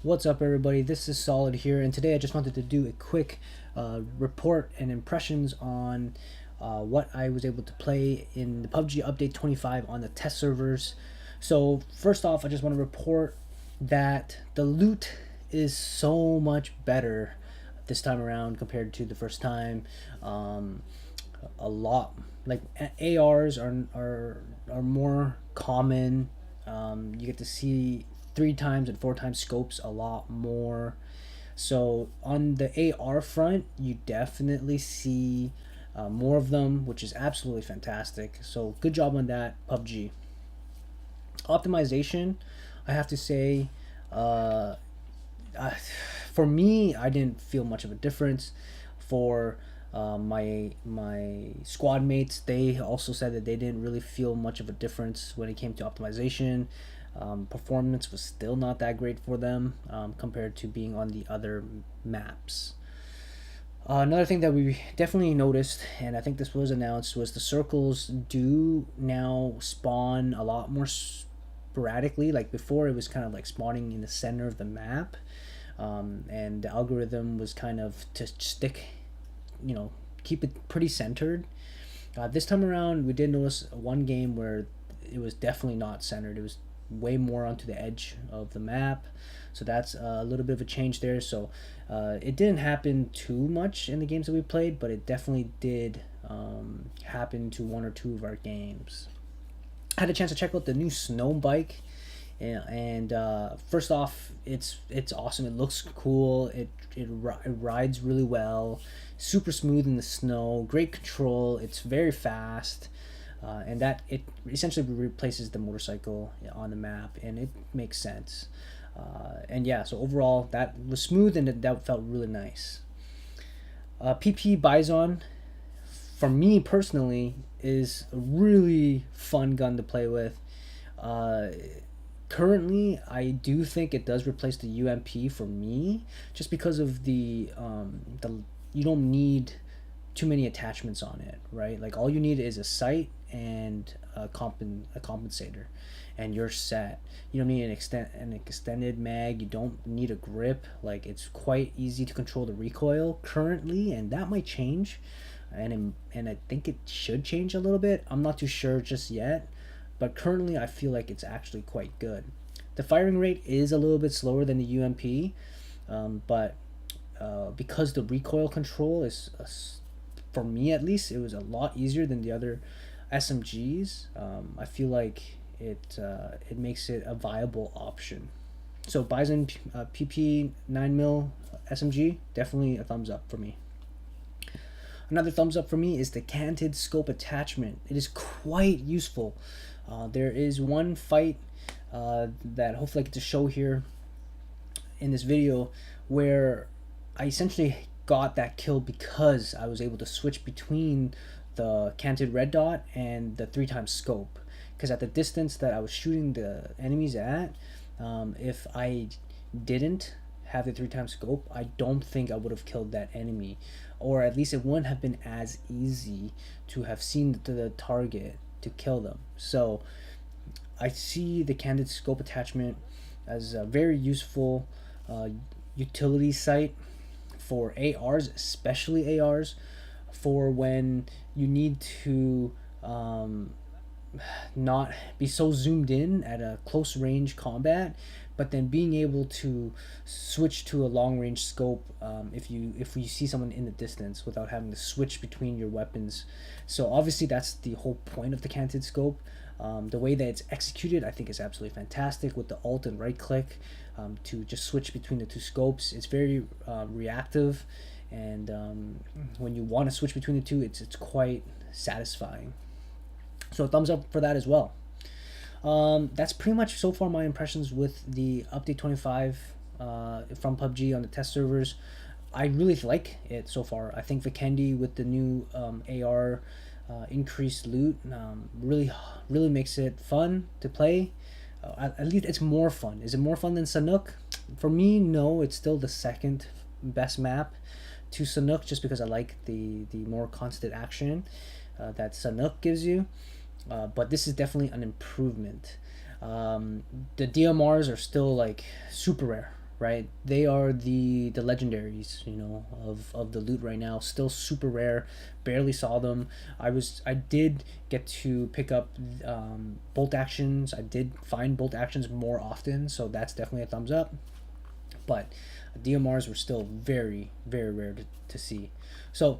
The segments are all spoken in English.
What's up, everybody? This is Solid here, and today I just wanted to do a quick report and impressions on what I was able to play in the PUBG Update 25 on the test servers. So, first off, I just want to report that the loot is so much better this time around compared to the first time. A lot like ARs are more common. You get to see 3 times and 4 times scopes a lot more. So on the AR front, you definitely see more of them, which is absolutely fantastic. So good job on that, PUBG. Optimization, I have to say, uh, uh, for me, I didn't feel much of a difference. For my squad mates, they also said that they didn't really feel much of a difference when it came to optimization. Performance was still not that great for them compared to being on the other maps. Another thing that we definitely noticed, and I think this was announced, was the circles do now spawn a lot more sporadically. Like before, it was kind of like spawning in the center of the map, and the algorithm was kind of to stick, keep it pretty centered. This time around, we did notice one game where it was definitely not centered. It was way more onto the edge of the map. So that's a little bit of a change there. So it didn't happen too much in the games that we played, but it definitely did happen to one or two of our games. I had a chance to check out the new snow bike, and first off, it's awesome. It looks cool. It rides really well, super smooth in the snow, great control. It's very fast, and that it essentially replaces the motorcycle on the map, and it makes sense. And yeah, so overall that was smooth and that felt really nice. PP Bison, for me personally, is a really fun gun to play with. Uh, Currently, I do think it does replace the UMP for me, just because of the you don't need too many attachments on it, right? Like all you need is a sight and a compensator, and you're set. You don't need an extended mag. You don't need a grip. Like it's quite easy to control the recoil currently, and that might change, and I think it should change a little bit. I'm not too sure just yet, but currently I feel like it's actually quite good. The firing rate is a little bit slower than the UMP, but because the recoil control is, for me at least, it was a lot easier than the other SMGs. I feel like it makes it a viable option. So Bison PP 9mm SMG, definitely a thumbs up for me. Another thumbs up for me is the canted scope attachment. It is quite useful. There is one fight that hopefully I get to show here in this video where I essentially got that kill because I was able to switch between the canted red dot and the 3 times scope. Because at the distance that I was shooting the enemies at, if I didn't have the 3 times scope, I don't think I would have killed that enemy, or at least it wouldn't have been as easy to have seen the target to kill them. So I see the candid scope attachment as a very useful utility sight for ARs, especially ARs, for when you need to not be so zoomed in at a close range combat, but then being able to switch to a long range scope if you see someone in the distance without having to switch between your weapons. So obviously that's the whole point of the canted scope. The way that it's executed, I think, is absolutely fantastic with the alt and right click to just switch between the two scopes. It's very reactive, and when you want to switch between the two, it's quite satisfying. So thumbs up for that as well. That's pretty much so far my impressions with the update 25 from PUBG on the test servers. I really like it so far. I think Vikendi with the new AR increased loot really makes it fun to play. At least it's more fun. Is it more fun than Sanuk? For me, no. It's still the second best map to Sanuk, just because I like the more constant action that Sanuk gives you. But this is definitely an improvement. The DMRs are still like super rare. right? They are the legendaries, you know, of the loot right now. Still super rare. Barely saw them. I did get to pick up bolt actions. I did find bolt actions more often, so that's definitely a thumbs up. But DMRs were still very, very rare to see. So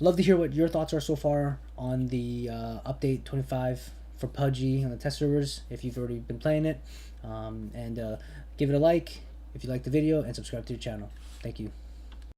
love to hear what your thoughts are so far on the update 25 for PUBG on the test servers if you've already been playing it. And give it a like if you like the video and subscribe to the channel. Thank you.